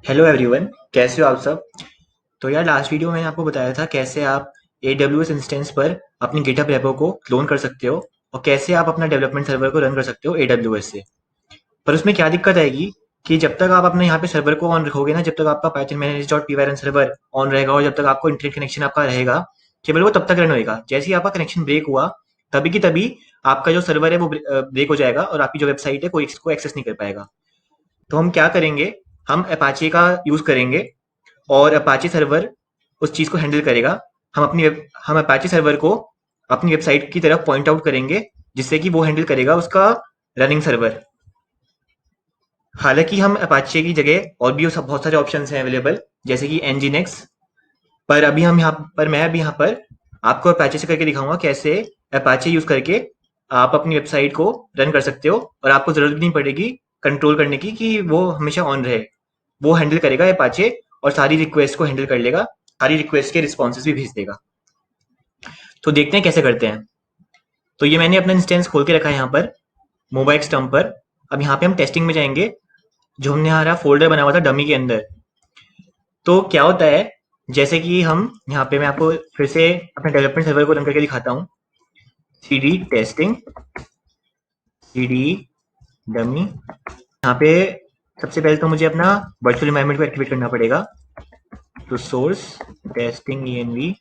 Hello everyone, कैसे हो आप सब। तो यार लास्ट वीडियो में मैंने आपको बताया था कैसे आप AWS इंस्टेंस पर अपनी गिटहब रेपो को क्लोन कर सकते हो और कैसे आप अपना डेवलपमेंट सर्वर को रन कर सकते हो AWS से। पर उसमें क्या दिक्कत आएगी कि जब तक आप अपने यहाँ पे सर्वर को ऑन रखोगे ना, जब तक आपका python manage.py run server on रहेगा और जब तक आपको इंटरनेट कनेक्शन आपका रहेगा, केवल वो तब तक रन होएगा। जैसे ही आपका कनेक्शन ब्रेक हुआ, तभी की तभी आपका जो सर्वर है वो ब्रेक हो जाएगा और आपकी जो वेबसाइट है कोई इसको एक्सेस नहीं कर पाएगा। तो हम क्या करेंगे, हम अपाचे का यूज करेंगे और अपाचे सर्वर उस चीज को हैंडल करेगा। हम अपाचे सर्वर को अपनी वेबसाइट की तरफ पॉइंट आउट करेंगे, जिससे कि वो हैंडल करेगा उसका रनिंग सर्वर। हालांकि हम अपाचे की जगह और भी बहुत सारे ऑप्शन हैं अवेलेबल, जैसे कि nginx। पर अभी हम यहाँ पर मैं अभी यहाँ पर आपको अपाचे से करके दिखाऊंगा कैसे अपाचे यूज करके आप अपनी वेबसाइट को रन कर सकते हो और आपको जरूरत भी नहीं पड़ेगी कंट्रोल करने की कि वो हमेशा ऑन रहे। वो हैंडल करेगा अपाचे और सारी रिक्वेस्ट को हैंडल कर लेगा, सारी रिक्वेस्ट के रिस्पॉन्सेज भी भेज देगा। तो देखते हैं कैसे करते हैं। तो ये मैंने अपना इंस्टेंस खोल के रखा है यहाँ पर मोबाइल स्टम्प पर। अब यहाँ पे हम टेस्टिंग में जाएंगे, जो हमने हमारा फोल्डर बना हुआ था डमी के अंदर। तो क्या होता है, जैसे कि हम यहाँ पे मैं आपको फिर से अपने डेवलपमेंट सर्वर को रन करके दिखाता हूँ। cd testing cd dummy. यहाँ पे सबसे पहले तो मुझे अपना वर्चुअल एनवायरनमेंट को एक्टिवेट करना पड़ेगा। तो सोर्स टेस्टिंग env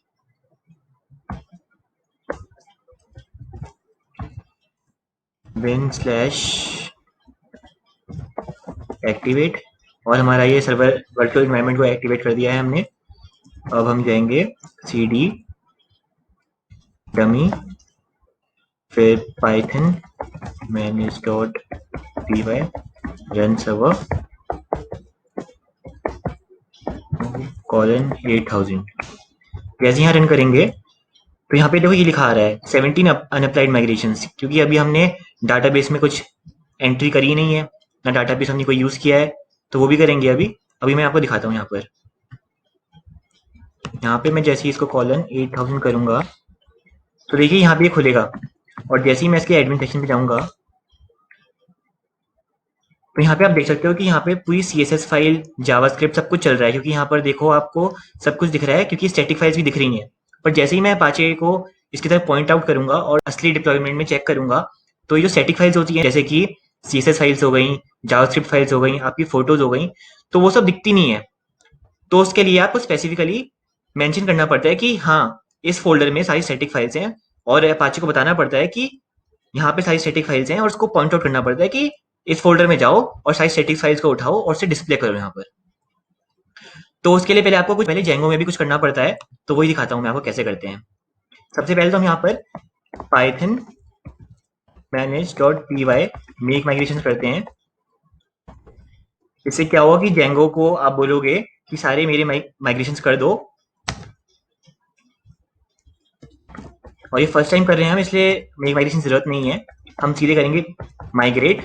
bin/activate और हमारा ये सर्वर वर्चुअल एनवायरनमेंट को एक्टिवेट कर दिया है हमने। अब हम जाएंगे cd डमी, फिर python manage.py run server colon 8000। जैसे यहाँ रन करेंगे तो यहाँ पे देखो ये लिखा आ रहा है 17 अनअप्लाइड माइग्रेशंस, क्योंकि अभी हमने डाटाबेस में कुछ एंट्री करी नहीं है, ना डाटाबेस हमने कोई यूज किया है। तो वो भी करेंगे अभी। अभी मैं आपको दिखाता हूँ यहाँ पे मैं जैसे ही इसको कॉलन 8000 करूंगा तो देखिए यहाँ पे ये खुलेगा। और जैसे ही मैं इसके एडमिन सेक्शन पे जाऊंगा तो यहाँ पे आप देख सकते हो कि यहाँ पे पूरी CSS फाइल जावास्क्रिप्ट सब कुछ चल रहा है, क्योंकि यहाँ पर देखो आपको सब कुछ दिख रहा है, क्योंकि स्टैटिक फाइल्स भी दिख रही हैं। पर जैसे ही मैं अपाचे को इसकी तरफ पॉइंट आउट करूंगा और असली डिप्लॉयमेंट में चेक करूंगा, तो ये जो स्टैटिक फाइल्स होती हैं जैसे कि CSS फाइल्स हो गई, जावास्क्रिप्ट फाइल्स हो गई, आपकी फोटोज हो गई, तो वो सब दिखती नहीं है। तो उसके लिए आपको स्पेसिफिकली मेंशन करना पड़ता है कि हाँ, इस फोल्डर में सारी स्टैटिक फाइल्स हैं, और अपाचे को बताना पड़ता है कि यहाँ पे सारी स्टैटिक फाइल्स हैं, और उसको पॉइंट आउट करना पड़ता है कि इस फोल्डर में जाओ और सारी स्टैटिक फाइल्स को उठाओ और उसे डिस्प्ले करो यहाँ पर। तो उसके लिए पहले आपको कुछ पहले जेंगो में भी कुछ करना पड़ता है, तो वही दिखाता हूँ मैं आपको कैसे करते हैं। सबसे पहले तो हम यहाँ पर python manage.py मेक माइग्रेशन करते हैं। इससे क्या होगा कि जेंगो को आप बोलोगे कि सारे मेरे माइग्रेशन कर दो, और ये फर्स्ट टाइम कर रहे हैं हम, इसलिए मेक माइग्रेशन जरूरत नहीं है। हम सीधे करेंगे माइग्रेट।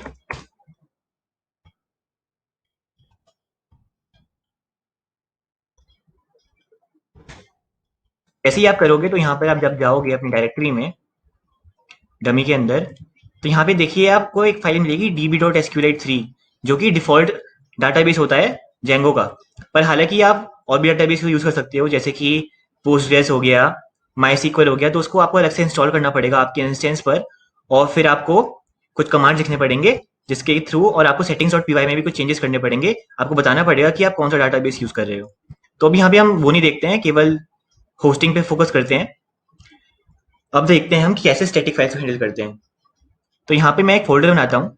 जैसे ही आप करोगे तो यहाँ पर आप जब जाओगे अपनी डायरेक्टरी में डमी के अंदर, तो यहाँ पे देखिए आपको एक फाइल मिलेगी db.sqlite3, जो कि डिफॉल्ट डाटाबेस होता है जेंगो का। पर हालांकि आप और भी डाटाबेस को यूज कर सकते हो, जैसे कि पोस्टग्रेस हो गया, MySQL हो गया, तो उसको आपको अलग से इंस्टॉल करना पड़ेगा आपके इंस्टेंस पर। और फिर आपको कुछ कमांड लिखने पड़ेंगे जिसके थ्रू, और आपको सेटिंग्स और पीवाई में भी कुछ चेंजेस करने पड़ेंगे। आपको बताना पड़ेगा कि आप कौन सा डाटाबेस यूज कर रहे हो। तो अभी यहाँ पे हम वो नहीं देखते हैं, केवल होस्टिंग पे फोकस करते हैं। अब देखते हैं हम कि कैसे स्टैटिक फाइल्स को हैंडल करते हैं। तो यहाँ पे मैं एक फोल्डर बनाता हूँ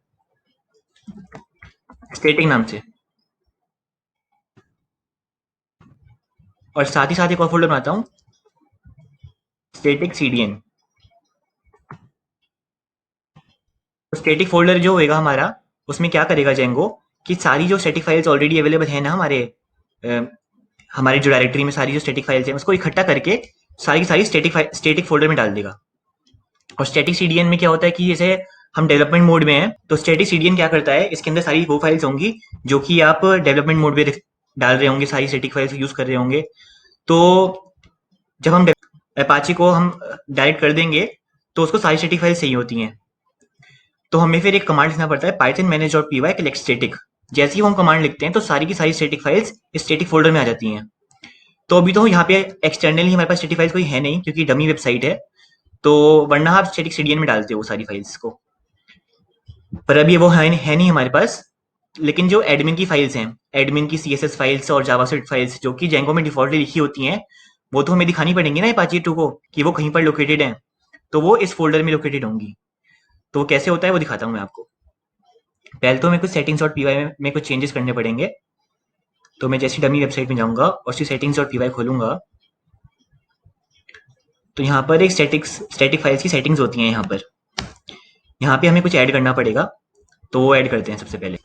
स्टैटिक नाम से, और साथ ही साथ एक और फोल्डर बनाता हूँ स्टैटिक CDN। तो स्टैटिक फोल्डर जो होएगा हमारा, उसमें क्या करेगा जेंगो कि सारी जो स्टैटिक फाइल्स ऑलरेडी अवेलेबल है ना अ, हमारी जो डायरेक्टरी में सारी जो स्टैटिक फाइल्स हैं उसको इकट्ठा करके सारी की सारी स्टैटिक फोल्डर में डाल देगा। और स्टैटिक CDN में क्या होता है कि जैसे हम डेवलपमेंट मोड में हैं, तो स्टैटिक CDN क्या करता है, इसके अंदर सारी वो फाइल्स होंगी जो कि आप डेवलपमेंट मोड में डाल रहे होंगे, सारी स्टैटिक फाइल्स यूज कर रहे होंगे। तो जब हम अपाचे को हम डायरेक्ट कर देंगे तो उसको सारी स्टैटिक फाइल्स चाहिए होती हैं। तो हमें फिर एक कमांड लिखना पड़ता है python manage.py collect static। जैसे ही वो हम कमांड लिखते हैं तो सारी की सारी स्टैटिक फाइल्स स्टैटिक फोल्डर में आ जाती हैं। तो अभी तो यहाँ पे एक्सटर्नली हमारे पास स्टैटिक फाइल्स कोई है नहीं क्योंकि डमी वेबसाइट है, तो वरना आप स्टैटिक सीडीएन में डालते हो वो सारी फाइल्स को, पर अभी वो है नहीं हमारे पास। लेकिन जो एडमिन की फाइल्स हैं, एडमिन की सीएसएस फाइल्स और जावास्क्रिप्ट फाइल्स जो कि जेंगो में डिफॉल्टली लिखी होती हैं, वो तो हमें दिखानी पड़ेंगी ना अपाचे 2 को कि वो कहीं पर लोकेटेड है, तो वो इस फोल्डर में लोकेटेड होंगी। तो वो कैसे होता है वो दिखाता हूँ मैं आपको। पहले तो मेरे को सेटिंग्स डॉट पीवाई में कुछ चेंजेस करने पड़ेंगे। तो मैं जैसे डमी वेबसाइट में जाऊंगा और उसकी सेटिंग्स डॉट पीवाई खोलूंगा, तो यहाँ पर एक स्टैटिक फाइल्स की सेटिंग्स होती हैं। यहाँ पे हमें कुछ ऐड करना पड़ेगा, तो वो ऐड करते हैं सबसे पहले।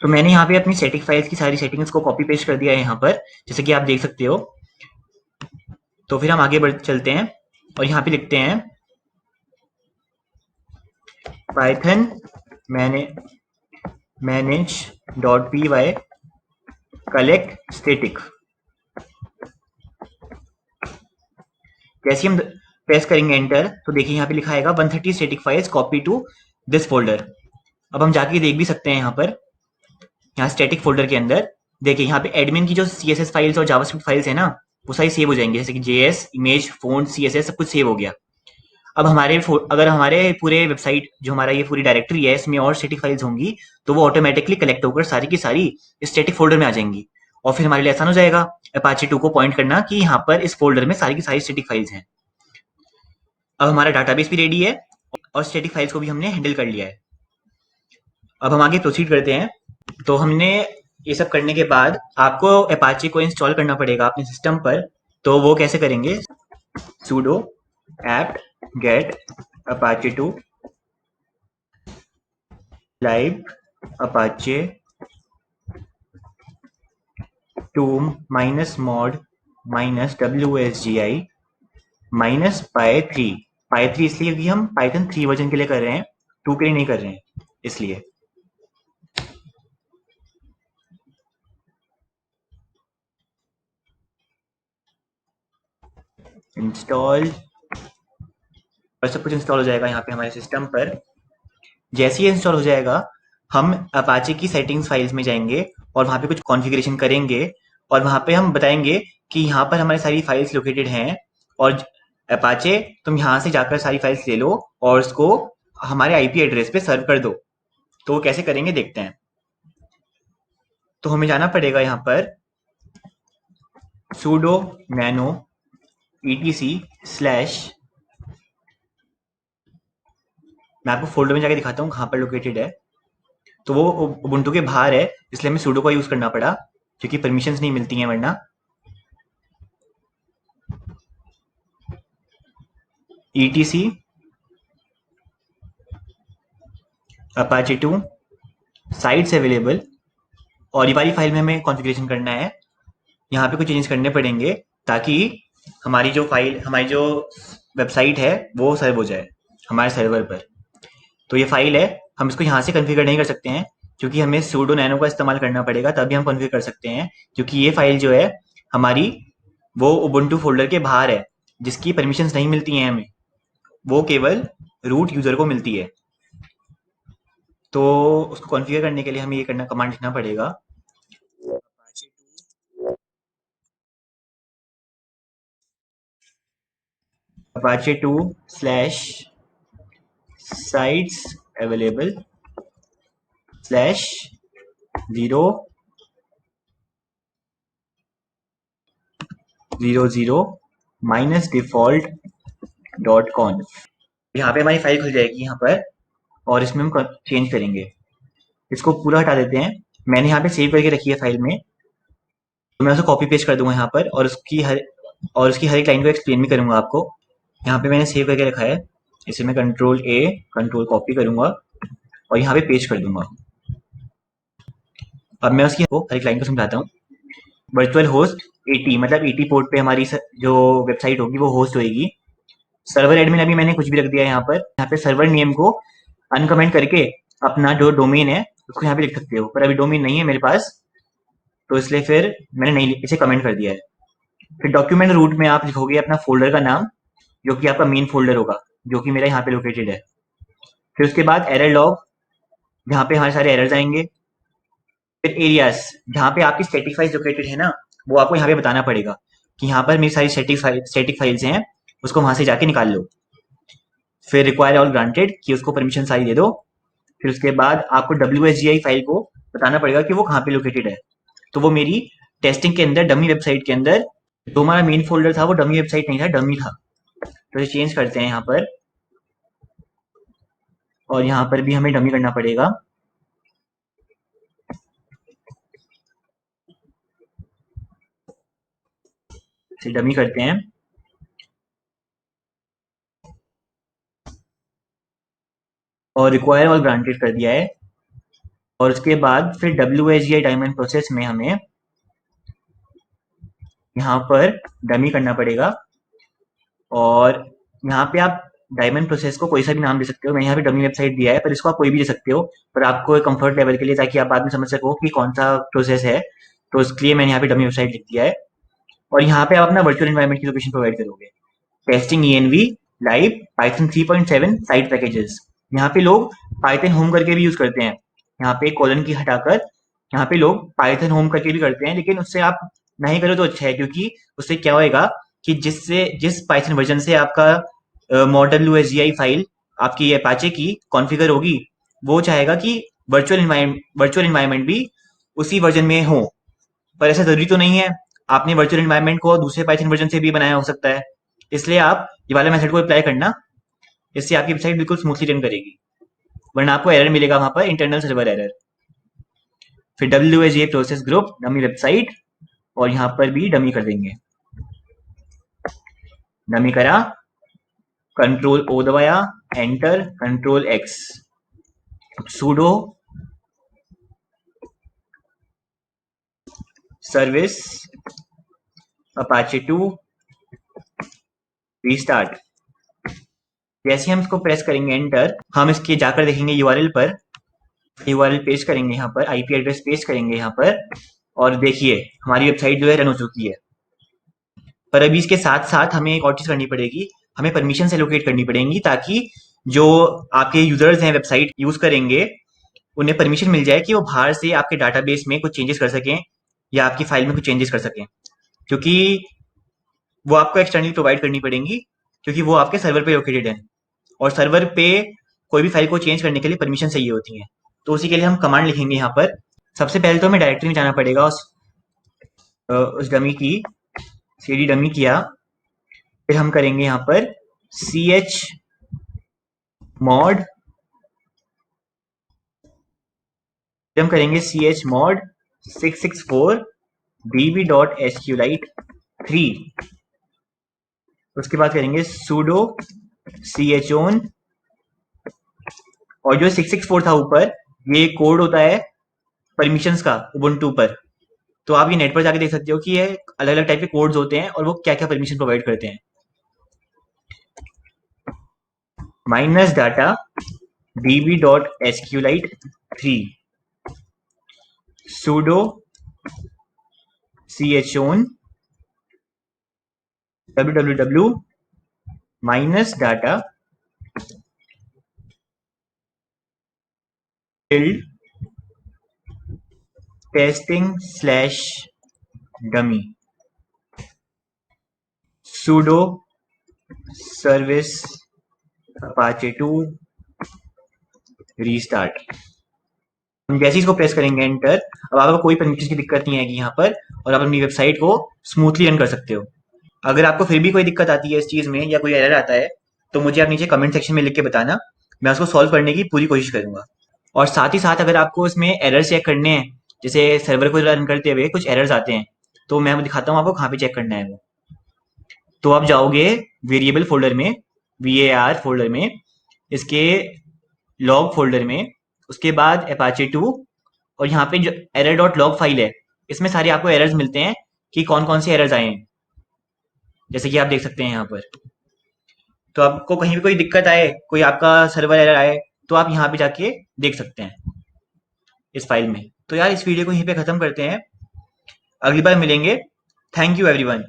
तो मैंने यहाँ पे अपनी स्टैटिक फाइल्स की सारी सेटिंग्स को कॉपी पेस्ट कर दिया है यहाँ पर, जैसे कि आप देख सकते हो। तो फिर हम आगे बढ़ चलते हैं और यहाँ पे लिखते हैं Python manage dot P Y collect static. जैसे हम प्रेस करेंगे एंटर, तो देखिए यहाँ पे लिखा आएगा 130 static files copy to this folder. अब हम जाके देख भी सकते हैं यहाँ पर, यहाँ स्टैटिक फोल्डर के अंदर देखिए यहाँ पे एडमिन की जो सीएसएस फाइल्स और जावास्क्रिप्ट फाइल्स है ना, वो सारी सेव हो जाएंगे, जैसे कि जेएस, इमेज, फोन, सीएसएस सब कुछ सेव हो गया। अब अगर हमारे पूरे वेबसाइट जो हमारा ये पूरी डायरेक्टरी है इसमें और स्टैटिक फाइल्स होंगी, तो वो ऑटोमेटिकली कलेक्ट होकर सारी की सारी स्टैटिक फोल्डर में आ जाएंगी। और फिर हमारे लिए आसान हो जाएगा अपाचे 2 को पॉइंट करना कि यहाँ पर इस फोल्डर में सारी की सारी स्टैटिक फाइल्स हैं। अब हमारा डाटाबेस भी रेडी है और स्टैटिक फाइल्स को भी हमने हैंडल कर लिया है। अब हम आगे प्रोसीड करते हैं। तो हमने ये सब करने के बाद आपको अपाचे को इंस्टॉल करना पड़ेगा अपने सिस्टम पर। तो वो कैसे करेंगे, sudo apt get apache2 live apache 2 -mod -wsgi -py3। py3 इसलिए कि हम पाइथन 3 वर्जन के लिए कर रहे हैं, 2 के लिए नहीं कर रहे हैं इसलिए। इंस्टॉल और सब कुछ इंस्टॉल हो जाएगा यहाँ पे हमारे सिस्टम पर। जैसे ही इंस्टॉल हो जाएगा, हम अपाचे की सेटिंग्स फाइल्स में जाएंगे और वहाँ पे कुछ कॉन्फ़िगरेशन करेंगे और वहाँ पे हम बताएंगे कि यहाँ पर हमारी सारी फाइल्स लोकेटेड हैं और अपाचे तुम यहाँ से जाकर सारी फाइल्स ले लो और उसको हमारे आईपी एड्रेस पे सर्व कर दो। तो वो कैसे करेंगे देखते हैं। तो हमें जाना पड़ेगा यहाँ पर sudo nano etc/ मैं आपको फोल्डर में जाके दिखाता हूँ कहाँ पर लोकेटेड है। तो वो उबुंटू के बाहर है, इसलिए हमें sudo का यूज करना पड़ा क्योंकि परमिशंस नहीं मिलती हैं वरना। etc apache 2 साइट्स अवेलेबल, और ये वाली फाइल में हमें कॉन्फ़िगरेशन करना है। यहाँ पे कुछ चेंज करने पड़ेंगे ताकि हमारी जो वेबसाइट है वो सर्व हो जाए हमारे सर्वर पर। तो ये फाइल है, हम इसको यहाँ से कॉन्फ़िगर नहीं कर सकते हैं क्योंकि हमें sudo nano का इस्तेमाल करना पड़ेगा, तभी हम कॉन्फ़िगर कर सकते हैं। क्योंकि ये फाइल जो है हमारी, वो उबुंटू फोल्डर के बाहर है, जिसकी परमिशंस नहीं मिलती हैं हमें, वो केवल रूट यूजर को मिलती है। तो उसको कॉन्फ़िगर करने के लिए हमें ये करना कमांड लिखना पड़ेगा apache 2 slash sites available slash 000 minus default dot conf। यहाँ पे हमारी फाइल खुल जाएगी यहाँ पर और इसमें हम चेंज करेंगे। इसको पूरा हटा देते हैं। मैंने यहाँ पे सेव करके रखी है फाइल में, तो मैं उसको कॉपी पेस्ट कर दूंगा यहाँ पर और उसकी हर एक लाइन को एक्सप्लेन भी करूंगा आपको। यहाँ पे मैंने सेव करके रखा है, इसे मैं कंट्रोल A कंट्रोल कॉपी करूंगा और यहाँ पे पेस्ट कर दूंगा। अब मैं उसकी हर एक लाइन को समझाता हूँ। वर्चुअल होस्ट 80 मतलब 80 पोर्ट पे हमारी जो वेबसाइट होगी वो होस्ट होएगी। सर्वर एडमिन अभी मैंने कुछ भी रख दिया है यहाँ पे सर्वर नेम को अनकमेंट करके अपना जो डोमेन है उसको यहाँ पे लिख सकते हो, पर अभी डोमेन नहीं है मेरे पास, तो इसलिए फिर मैंने नहीं इसे कमेंट कर दिया है। फिर डॉक्यूमेंट रूट में आप लिखोगे अपना फोल्डर का नाम, जो कि आपका मेन फोल्डर होगा, जो कि मेरा यहाँ पे लोकेटेड है। फिर उसके बाद एरर लॉग, जहाँ पे हमारे सारे एरर्स आएंगे, फिर एरियाज, जहाँ पे आपकी स्टैटिक फाइल्स लोकेटेड है ना, वो आपको यहाँ पे बताना पड़ेगा कि यहाँ पर मेरी सारी स्टैटिक फाइल्स हैं, उसको वहां से जाके निकाल लो। फिर रिक्वायर ऑल ग्रांटेड कि उसको परमिशन सारी दे दो। फिर उसके बाद आपको WSGI फाइल को बताना पड़ेगा कि वो कहाँ पे लोकेटेड है। तो वो मेरी टेस्टिंग के अंदर डमी वेबसाइट के अंदर, जो हमारा मेन फोल्डर था वो डमी वेबसाइट नहीं था, डमी था। तो ये चेंज करते हैं यहाँ पर, और यहाँ पर भी हमें डमी करना पड़ेगा। इसे डमी करते हैं, और रिक्वायर ऑल ग्रांटेड कर दिया है। और उसके बाद फिर WSGI डायमंड प्रोसेस में हमें यहाँ पर डमी करना पड़ेगा। और यहाँ पे आप डायमंड प्रोसेस को कोई सा भी नाम दे सकते हो। मैंने यहाँ पे डमी वेबसाइट दिया है, पर इसको आप कोई भी दे सकते हो, पर आपको कंफर्ट लेवल के लिए, ताकि आप बाद में समझ सको कि कौन सा प्रोसेस है, तो इसके लिए मैंने यहाँ पे डमी वेबसाइट लिख दिया है। और यहाँ पे आप अपना वर्चुअल एनवायरनमेंट की लोकेशन प्रोवाइड करोगे। Testing ENV live Python 3.7 side packages. यहाँ पे लोग पाइथन होम करके भी यूज करते हैं। यहाँ पे कॉलन की हटाकर यहाँ पे लोग पाइथन होम करके भी करते हैं, लेकिन उससे आप नहीं करो तो अच्छा है, क्योंकि उससे क्या होएगा कि जिस पाइथन वर्जन से आपका मॉडल USGI फाइल आपकी अपाचे की कॉन्फ़िगर होगी, वो चाहेगा कि वर्चुअल एनवायरनमेंट भी उसी वर्जन में हो। पर ऐसा जरूरी तो नहीं है, आपने वर्चुअल एनवायरनमेंट को दूसरे पाइथन वर्जन से भी बनाया हो सकता है। इसलिए आप ये वाला मेथड को अप्लाई करना, इससे आपकी वेबसाइट बिल्कुल स्मूथली रन करेगी। वरना आपको एरर मिलेगा वहां पर, इंटरनल सर्वर एरर। फिर WSGI process group dummy website, और यहाँ पर भी डमी कर देंगे। डमी करा, कंट्रोल O दबाया, enter, control X, sudo service apache 2 restart. जैसे हम इसको प्रेस करेंगे एंटर, हम इसके जाकर देखेंगे URL पर, URL पेस्ट करेंगे यहाँ पर, IP एड्रेस पेस्ट करेंगे यहाँ पर, और देखिए हमारी वेबसाइट जो है रन हो चुकी है। पर अभी इसके साथ साथ हमें एक और चीज करनी पड़ेगी, हमें परमिशन एलोकेट करनी पड़ेंगी, ताकि जो आपके यूजर्स हैं वेबसाइट यूज करेंगे, उन्हें परमिशन मिल जाए कि वो बाहर से आपके डाटाबेस में कुछ चेंजेस कर सकें, या आपकी फाइल में कुछ चेंजेस कर सकें। क्योंकि वो आपको एक्सटर्नली प्रोवाइड करनी पड़ेंगी, क्योंकि वो आपके सर्वर पे लोकेटेड है, और सर्वर पे कोई भी फाइल को चेंज करने के लिए परमिशन चाहिए होती है। तो उसी के लिए हम कमांड लिखेंगे यहाँ पर। सबसे पहले तो हमें डायरेक्टरी में जाना पड़ेगा, उस डमी की CD डमी किया। फिर हम करेंगे यहाँ पर chmod, फिर हम करेंगे chmod 664 db.sqlite3। उसके बाद करेंगे sudo chown, और जो 664 था ऊपर, ये कोड होता है परमिशंस का उबुंटू पर। तो आप ये नेट पर जाके देख सकते हो कि ये अलग अलग टाइप के कोड्स होते हैं, और वो क्या क्या परमिशन प्रोवाइड करते हैं। -data db.sqlite3, sudo chown www -data tilde testing/dummy, sudo service apache 2 restart. हम जैसे इसको प्रेस करेंगे एंटर, अब आपको कोई परमिशन की दिक्कत नहीं आएगी यहाँ पर, और आप अपनी वेबसाइट को स्मूथली रन कर सकते हो। अगर आपको फिर भी कोई दिक्कत आती है इस चीज में, या कोई एरर आता है, तो मुझे आप नीचे कमेंट सेक्शन में लिख के बताना, मैं उसको सॉल्व करने की पूरी कोशिश करूंगा। और साथ ही साथ अगर आपको इसमें एरर चेक करने हैं, जैसे सर्वर को रन करते हुए कुछ एरर्स आते हैं, तो मैं दिखाता हूँ आपको कहाँ पे चेक करना है वो। तो आप जाओगे वेरिएबल फोल्डर में, VAR फोल्डर में, इसके लॉग फोल्डर में, उसके बाद apache 2, और यहाँ पे जो error.log फाइल है, इसमें सारे आपको एरर्स मिलते हैं कि कौन कौन से एरर्स आए हैं, जैसे कि आप देख सकते हैं यहाँ पर। तो आपको कहीं भी कोई दिक्कत आए, कोई आपका सर्वर एरर आए, तो आप यहाँ पे जाके देख सकते हैं इस फाइल में। तो यार इस वीडियो को यहीं पे खत्म करते हैं, अगली बार मिलेंगे। Thank you everyone.